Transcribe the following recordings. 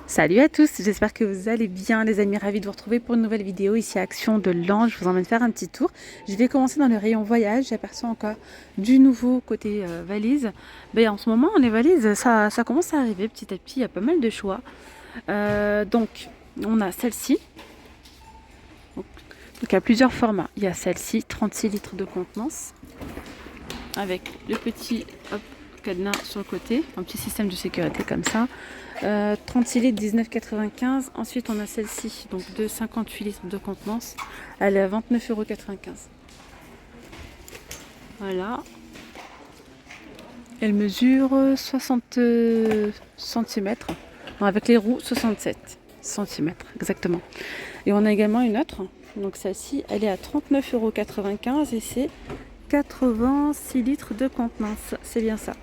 Salut à tous, j'espère que vous allez bien les amis, ravis de vous retrouver pour une nouvelle vidéo ici à Action de Lens. Je vous emmène faire un petit tour. Je vais commencer dans le rayon voyage, j'aperçois encore du nouveau côté valise. En ce moment les valises ça commence à arriver petit à petit, il y a pas mal de choix. Donc on a celle-ci, donc il y a plusieurs formats. Il y a celle-ci, 36 litres de contenance avec le petit cadenas sur le côté, un petit système de sécurité comme ça. 36 litres 19,95 €. Ensuite on a celle-ci donc de 58 litres de contenance, elle est à 29,95 €. Voilà, elle mesure 60 cm avec les roues, 67 cm exactement. Et on a également une autre, donc celle-ci elle est à 39,95 € et c'est 86 litres de contenance, c'est bien ça.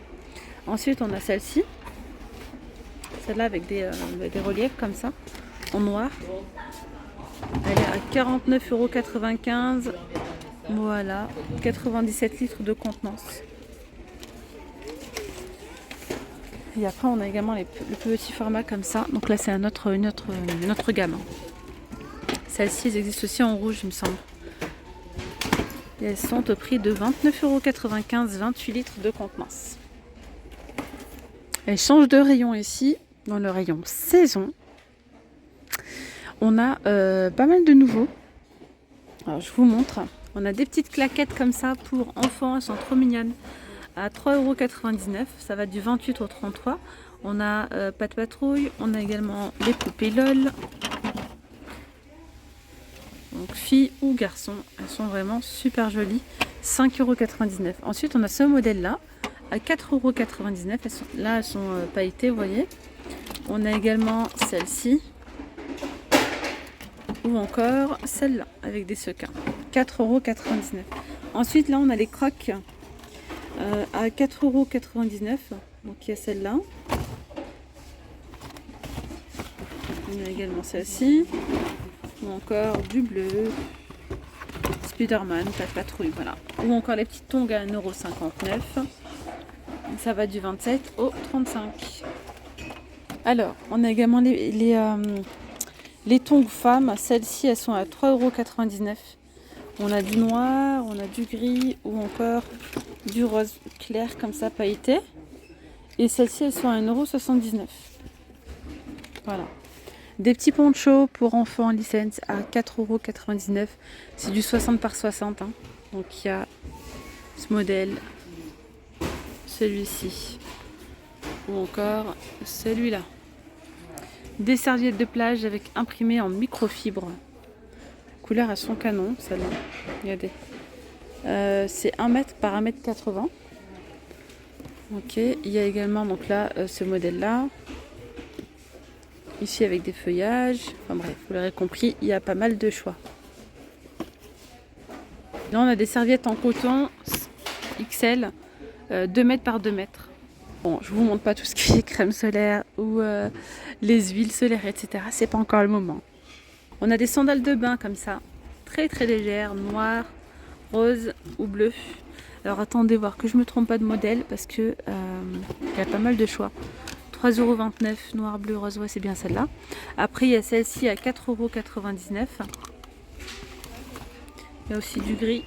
Ensuite on a celle-ci, celle-là avec des reliefs comme ça, en noir. Elle est à 49,95 €. Voilà, 97 litres de contenance. Et après, on a également le petit format comme ça. Donc là, c'est une autre gamme. Celles-ci, elles existent aussi en rouge, il me semble. Et elles sont au prix de 29,95 €, 28 litres de contenance. Elles changent de rayon ici. Dans le rayon saison, on a pas mal de nouveaux. Alors je vous montre. On a des petites claquettes comme ça pour enfants, elles sont trop mignonnes, à 3,99 €. Ça va du 28 au 33. On a Pat' Patrouille, on a également les poupées LOL. Donc filles ou garçons, elles sont vraiment super jolies. 5,99 €. Ensuite on a ce modèle là à 4,99 €. Là elles sont pailletées, vous voyez. On a également celle-ci ou encore celle-là avec des sequins, 4,99 €. Ensuite là on a les crocs à 4,99 €. Donc il y a celle-là. On a également celle-ci ou encore du bleu, Spiderman, Pat' Patrouille, voilà. Ou encore les petites tongs à 1,59 €. Ça va du 27 au 35. Alors, on a également les tongs femmes. Celles-ci, elles sont à 3,99 €. On a du noir, on a du gris ou encore du rose clair comme ça, pailleté. Et celles-ci, elles sont à 1,79 €. Voilà. Des petits ponchos pour enfants en licence à 4,99 €. C'est du 60 par 60. Hein. Donc, il y a ce modèle, celui-ci ou encore celui-là. Des serviettes de plage avec imprimé en microfibre. Couleur à son canon, celle-là. Regardez. C'est 1 mètre par 1,80 m. Ok, il y a également donc là ce modèle-là. Ici avec des feuillages. Enfin bref, vous l'aurez compris, il y a pas mal de choix. Là, on a des serviettes en coton XL, 2 mètres par 2 mètres. Bon, je vous montre pas tout ce qui est crème solaire ou les huiles solaires, etc. C'est pas encore le moment. On a des sandales de bain comme ça, très très légères, noires, rose ou bleu. Alors attendez voir que je me trompe pas de modèle parce que il y a pas mal de choix. 3,29 €, noir, bleu, rose, ouais, c'est bien celle-là. Après il y a celle-ci à 4,99 €. Il y a aussi du gris.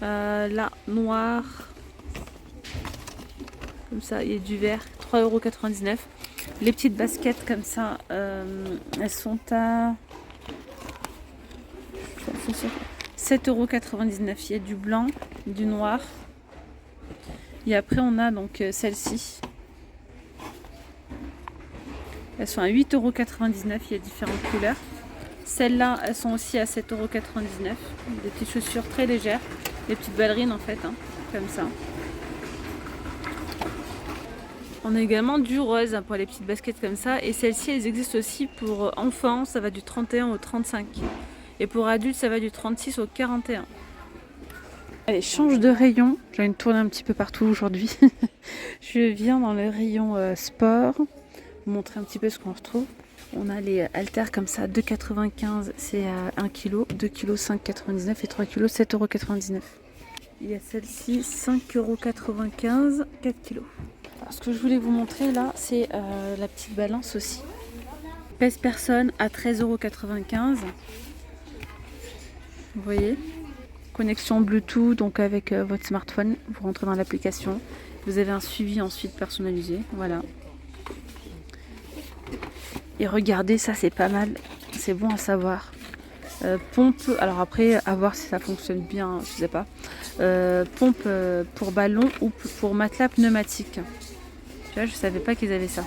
Là, noir. Comme ça, il y a du vert, 3,99 €. Les petites baskets comme ça, elles sont à 7,99 €. Il y a du blanc, du noir. Et après, on a donc celle-ci. Elles sont à 8,99 €. Il y a différentes couleurs. Celles-là, elles sont aussi à 7,99 €. Des petites chaussures très légères. Des petites ballerines en fait, hein, comme ça. On a également du rose pour les petites baskets comme ça. Et celles-ci, elles existent aussi pour enfants. Ça va du 31 au 35. Et pour adultes, ça va du 36 au 41. Allez, change de rayon. Je viens de tourner un petit peu partout aujourd'hui. Je viens dans le rayon sport. Vous montrer un petit peu ce qu'on retrouve. On a les haltères comme ça, 2,95 €, c'est à 1 kg, 2 kg 5,99 et 3 kg 7,99 €. Il y a celle-ci, 5,95 €, 4 kg. ce que je voulais vous montrer là, c'est la petite balance aussi. Pèse personne à 13,95 €. Vous voyez, connexion Bluetooth, donc avec votre smartphone, vous rentrez dans l'application. Vous avez un suivi ensuite personnalisé, voilà. Et regardez, ça c'est pas mal, c'est bon à savoir. Pompe, alors après, à voir si ça fonctionne bien, je sais pas. Pompe pour ballon ou pour matelas pneumatique. Tu vois, je savais pas qu'ils avaient ça.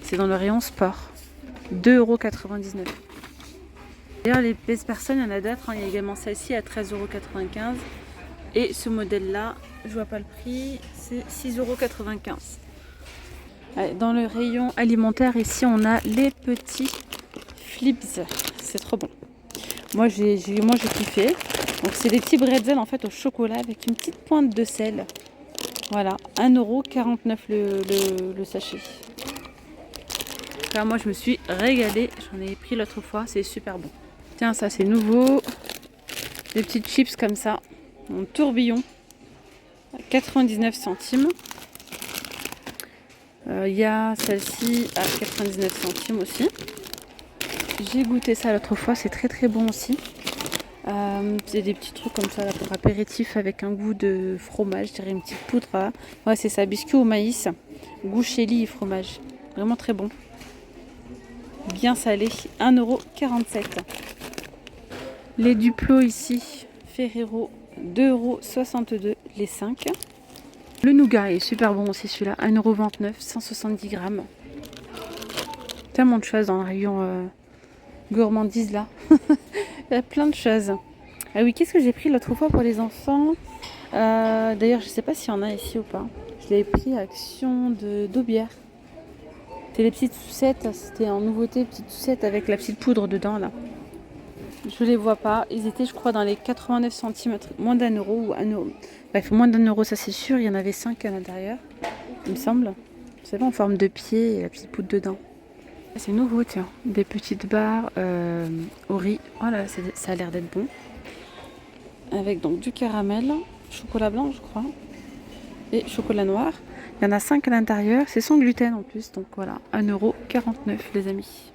C'est dans le rayon sport. 2,99 €. D'ailleurs, les pèse personnes, il y en a d'autres. Il y a également celle-ci à 13,95 €. Et ce modèle-là, je vois pas le prix, c'est 6,95 €. Dans le rayon alimentaire, ici, on a les petits flips. C'est trop bon. Moi, j'ai kiffé. Donc, c'est des petits bretzels en fait au chocolat avec une petite pointe de sel. Voilà, 1,49 € le sachet. Là, moi, je me suis régalée. J'en ai pris l'autre fois, c'est super bon. Tiens, ça c'est nouveau. Des petites chips comme ça, en tourbillon, 99 centimes. Il y a celle-ci à 99 centimes aussi. J'ai goûté ça l'autre fois, c'est très très bon aussi. C'est des petits trucs comme ça là, pour apéritif avec un goût de fromage, je dirais une petite poudre. Là. Ouais, c'est ça, biscuit au maïs, goût chéli et fromage. Vraiment très bon. Bien salé, 1,47 €. Les Duplo ici, Ferrero, 2,62 € les 5. Le nougat est super bon aussi celui-là, 1,29 €, 170 grammes. Tellement de choses dans le rayon gourmandise là. Il y a plein de choses. Ah oui, qu'est-ce que j'ai pris l'autre fois pour les enfants? D'ailleurs, je ne sais pas s'il y en a ici ou pas. Je l'avais pris à Action d'Aubière. C'était les petites sucettes, c'était en nouveauté, petites sucettes avec la petite poudre dedans là. Je les vois pas. Ils étaient, je crois, dans les 89 centimes, moins d'1 € ou 1 €. Bref, moins d'1 €, ça c'est sûr. Il y en avait 5 à l'intérieur, il me semble. Vous savez, en forme de pied et la petite poudre dedans. C'est nouveau, tiens. Des petites barres au riz. Oh là, ça a l'air d'être bon. Avec donc du caramel, chocolat blanc, je crois, et chocolat noir. Il y en a 5 à l'intérieur. C'est sans gluten en plus. Donc voilà, 1,49 € les amis.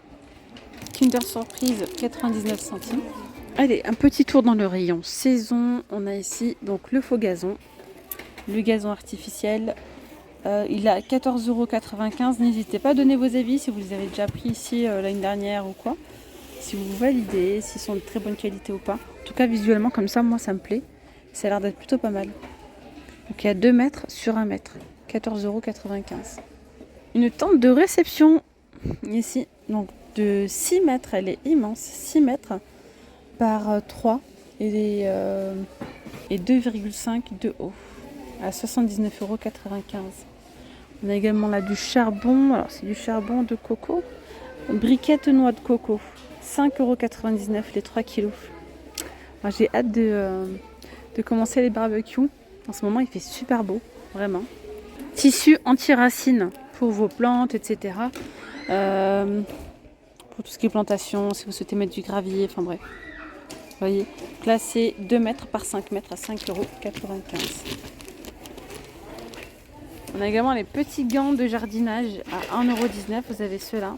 Kinder Surprise, 99 centimes. Allez, un petit tour dans le rayon saison. On a ici donc le faux gazon, le gazon artificiel. Il a 14,95 €. N'hésitez pas à donner vos avis si vous les avez déjà pris ici l'année dernière ou quoi. Si vous validez, s'ils sont de très bonne qualité ou pas. En tout cas, visuellement, comme ça, moi, ça me plaît. Ça a l'air d'être plutôt pas mal. Donc, il y a 2 mètres sur 1 mètre. 14,95 €. Une tente de réception ici. Donc, de 6 mètres. Elle est immense. 6 mètres par 3 et 2,5 de haut. À 79,95 €. On a également là du charbon. Alors, c'est du charbon de coco. Briquette noix de coco. 5,99 € les 3 kilos. Moi, j'ai hâte de commencer les barbecues. En ce moment, il fait super beau, vraiment. Tissu anti-racines pour vos plantes, etc. Pour tout ce qui est plantation, si vous souhaitez mettre du gravier, enfin bref. Vous voyez, là, c'est 2 mètres par 5 mètres à 5,95 €. On a également les petits gants de jardinage à 1,19 €. Vous avez ceux-là.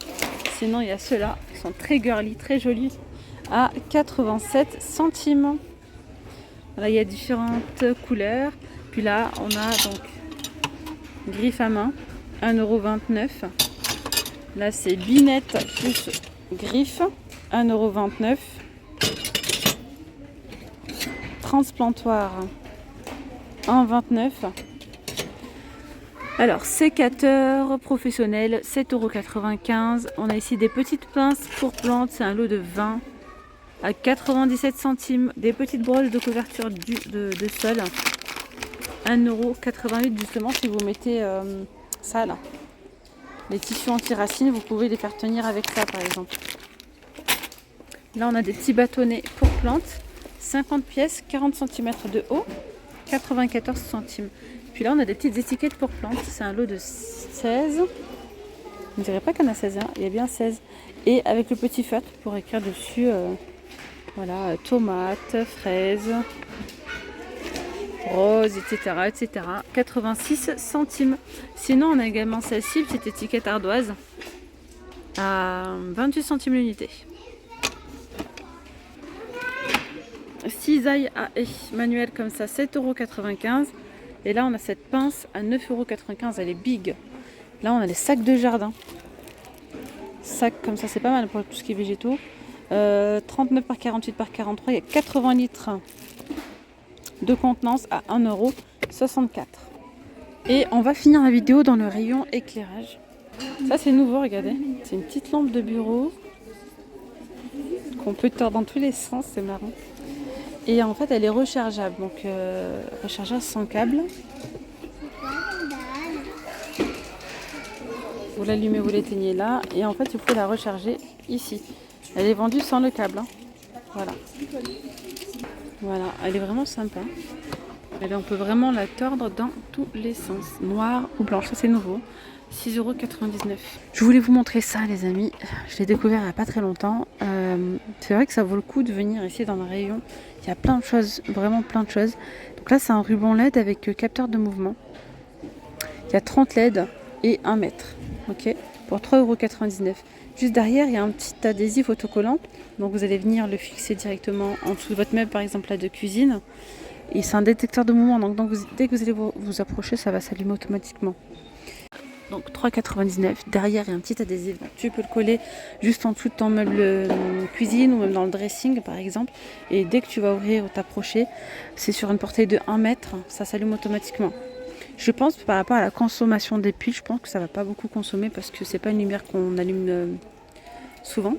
Sinon, il y a ceux-là qui sont très girly, très jolis, à 87 centimes. Voilà, il y a différentes couleurs. Puis là, on a donc griffe à main, 1,29 €. Là, c'est binette plus griffe, 1,29 €. Transplantoire, 1,29 €. Alors, sécateur professionnel, 7,95 €. On a ici des petites pinces pour plantes, c'est un lot de 20 à 97 centimes. Des petites brosses de couverture de sol, 1,88 € justement si vous mettez ça là. Les tissus anti-racines, vous pouvez les faire tenir avec ça par exemple. Là, on a des petits bâtonnets pour plantes, 50 pièces, 40 cm de haut, 94 centimes. Puis là, on a des petites étiquettes pour plantes. C'est un lot de 16. On ne dirait pas qu'il y en a 16, hein. Il y a bien 16. Et avec le petit feutre pour écrire dessus, voilà, tomates, fraises. rose, etc., etc. 86 centimes. Sinon, on a également celle-ci, petite étiquette ardoise, à 28 centimes l'unité. Cisaille à manuel comme ça, 7,95 €. Et là, on a cette pince à 9,95 €. Elle est big. Là, on a les sacs de jardin. Sacs comme ça, c'est pas mal pour tout ce qui est végétaux. 39 par 48 par 43. Il y a 80 litres de contenance à 1,64 €. Et on va finir la vidéo dans le rayon éclairage. Ça, c'est nouveau, regardez. C'est une petite lampe de bureau qu'on peut tordre dans tous les sens, c'est marrant. Et en fait, elle est rechargeable, donc rechargeable sans câble. Vous l'allumez, vous l'éteignez là, et en fait, vous pouvez la recharger ici. Elle est vendue sans le câble, hein. Voilà. Voilà, elle est vraiment sympa. Et là, on peut vraiment la tordre dans tous les sens, noir ou blanche. Ça, c'est nouveau. 6,99 €. Je voulais vous montrer ça, les amis. Je l'ai découvert il n'y a pas très longtemps. C'est vrai que ça vaut le coup de venir ici dans le rayon. Il y a plein de choses, vraiment plein de choses. Donc là, c'est un ruban LED avec capteur de mouvement. Il y a 30 LED et 1 mètre. Ok, pour 3,99 €. Juste derrière, il y a un petit adhésif autocollant. Donc vous allez venir le fixer directement en dessous de votre meuble, par exemple là de cuisine. Et c'est un détecteur de mouvement. Donc dès que vous allez vous approcher, ça va s'allumer automatiquement. Donc 3,99 €. Derrière, il y a un petit adhésif. Donc, tu peux le coller juste en dessous de ton meuble cuisine ou même dans le dressing par exemple. Et dès que tu vas ouvrir ou t'approcher, c'est sur une portée de 1 mètre. Ça s'allume automatiquement. Je pense par rapport à la consommation des piles, je pense que ça va pas beaucoup consommer parce que c'est pas une lumière qu'on allume souvent.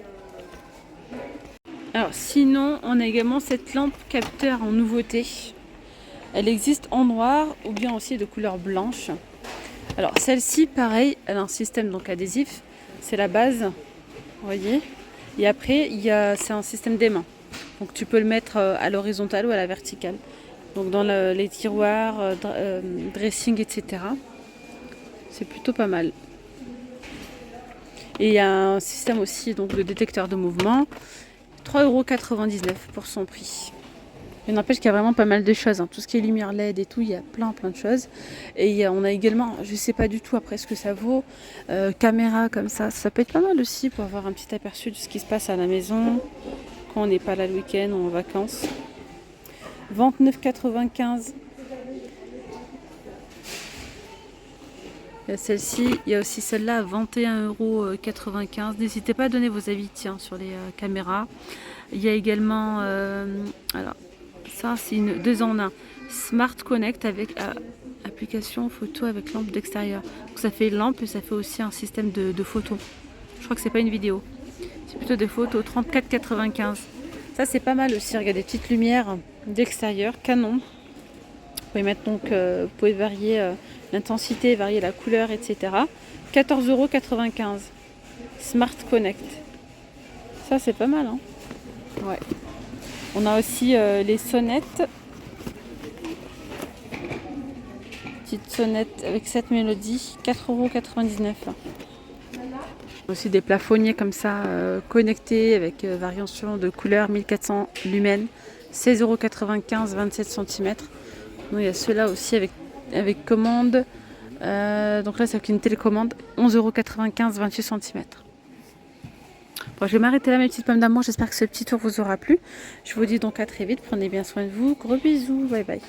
Alors sinon, on a également cette lampe capteur en nouveauté. Elle existe en noir ou bien aussi de couleur blanche. Alors celle-ci, pareil, elle a un système donc adhésif, c'est la base, vous voyez. Et après, c'est un système d'aimant. Donc tu peux le mettre à l'horizontale ou à la verticale. Donc dans les tiroirs, dressing, etc. C'est plutôt pas mal. Et il y a un système aussi donc, de détecteur de mouvement. 3,99 € pour son prix. Il n'empêche qu'il y a vraiment pas mal de choses, hein. Tout ce qui est lumière LED et tout, il y a plein de choses. Et on a également, je ne sais pas du tout après ce que ça vaut, caméra comme ça peut être pas mal aussi pour avoir un petit aperçu de ce qui se passe à la maison quand on n'est pas là le week-end ou en vacances. 29,95 €. Il y a celle-ci, il y a aussi celle-là à 21,95 €. N'hésitez pas à donner vos avis sur les caméras. Il y a également, alors ça c'est une 2 en 1 Smart Connect avec application photo avec lampe d'extérieur. Donc ça fait lampe et ça fait aussi un système de photos. Je crois que c'est pas une vidéo, c'est plutôt des photos. 34,95 €. Ça c'est pas mal aussi. Regardez, des petites lumières d'extérieur, canon. Vous pouvez mettre donc, vous pouvez varier l'intensité, varier la couleur, etc. 14,95 €. Smart Connect. Ça c'est pas mal, hein. Ouais. On a aussi les sonnettes. Petite sonnette avec cette mélodie, 4,99 €. Aussi des plafonniers comme ça, connectés avec variation de couleur, 1400 lumens, 16,95 €, 27 cm. Donc, il y a ceux-là aussi avec commande. Donc là, c'est avec une télécommande, 11,95 €, 28 cm. Bon, je vais m'arrêter là, mes petites pommes d'amour. J'espère que ce petit tour vous aura plu. Je vous dis donc à très vite. Prenez bien soin de vous. Gros bisous. Bye bye.